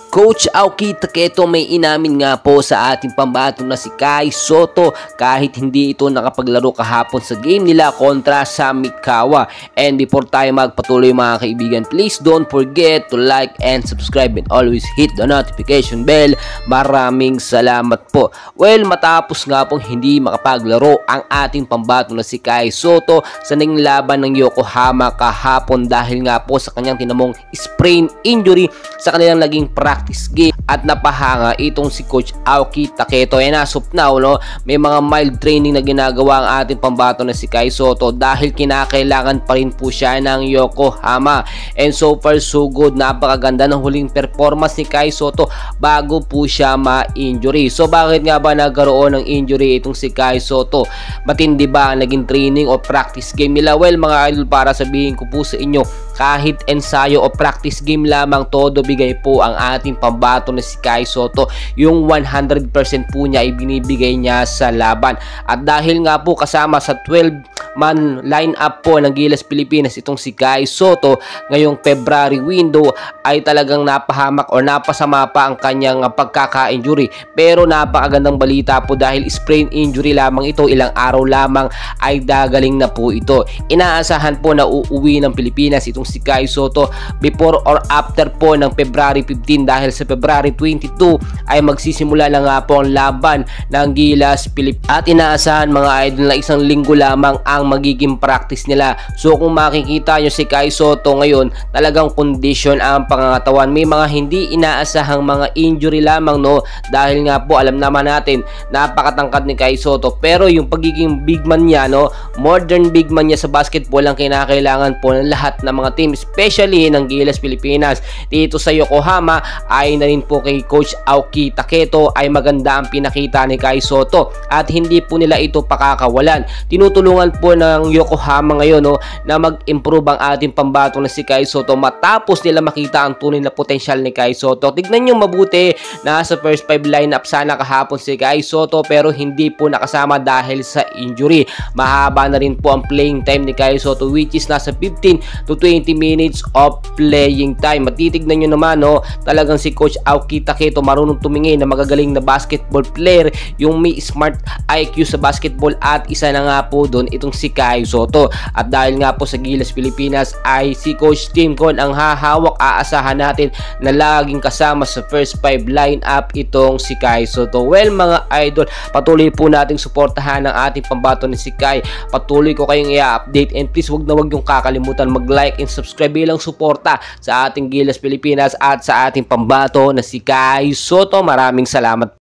Coach Aoki Taketo may inamin nga po sa ating pambato na si Kai Sotto kahit hindi ito nakapaglaro kahapon sa game nila kontra sa Mikawa. And before tayo magpatuloy mga kaibigan, please don't forget to like and subscribe and always hit the notification bell. Maraming salamat po. Well, matapos nga pong hindi makapaglaro ang ating pambato na si Kai Sotto sa naging laban ng Yokohama kahapon dahil nga po sa kanyang tinamong sprain injury sa kanilang naging practice game at napahanga itong si Coach Aoki Taketo. And as of now, no, may mga mild training na ginagawa ang ating pambato na si Kai Sotto dahil kinakailangan pa rin po siya ng Yokohama. And so far so good, napakaganda ng huling performance ni Kai Sotto bago po siya ma-injury. So bakit nga ba nagkaroon ng injury itong si Kai Sotto? Matindi ba ang naging training o practice game nila? Well mga idol, para sabihin ko po sa inyo, kahit ensayo o practice game lamang, todo bigay po ang ating pambato na si Kai Sotto. Yung 100% po niya ay binibigay niya sa laban. At dahil nga po kasama sa 12-man lineup po ng Gilas Pilipinas itong si Kai Sotto ngayong February window, ay talagang napahamak o napasama pa ang kanyang pagkaka-injury. Pero napakagandang balita po dahil sprain injury lamang ito, ilang araw lamang ay dagaling na po ito. Inaasahan po na uuwi ng Pilipinas itong si Kai Sotto before or after po ng February 15 dahil sa February 22 ay magsisimula na nga po ang laban ng Gilas Pilipinas at inaasahan mga idol na isang linggo lamang ang magiging practice nila. So kung makikita nyo si Kai Sotto ngayon, talagang condition ang pangangatawan. May mga hindi inaasahang mga injury lamang, no, dahil nga po alam naman natin napakatangkad ni Kai Sotto, pero yung pagiging big man niya, no, modern big man niya sa basketball ang kinakailangan po ng lahat ng mga team, especially ng Gilas Pilipinas. Dito sa Yokohama ay na rin po kay Coach Aoki Taketo ay maganda ang pinakita ni Kai Sotto at hindi po nila ito pakakawalan. Tinutulungan po ng Yokohama ngayon, no, na mag-improve ang ating pambato na si Kai Sotto matapos nila makita ang tunay na potensyal ni Kai Sotto. Tignan nyo mabuti, nasa first 5 lineup sana kahapon si Kai Sotto pero hindi po nakasama dahil sa injury. Mahaba na rin po ang playing time ni Kai Sotto, which is nasa 15 to 20 minutes of playing time. Matitignan nyo naman, no, talagang si Coach Aoki Taketo marunong tumingin na magagaling na basketball player, yung may smart IQ sa basketball, at isa na nga po doon itong si Kai Sotto. At dahil nga po sa Gilas Pilipinas ay si Coach Tim Con ang hahawak, aasahan natin na laging kasama sa first 5 lineup itong si Kai Sotto. Well mga idol, patuloy po nating suportahan ang ating pambato ni si Kai. Patuloy ko kayong i-update and please wag na wag yung kakalimutan mag-like and subscribe bilang suporta sa ating Gilas Pilipinas at sa ating pambato na si Kai Sotto. Maraming salamat.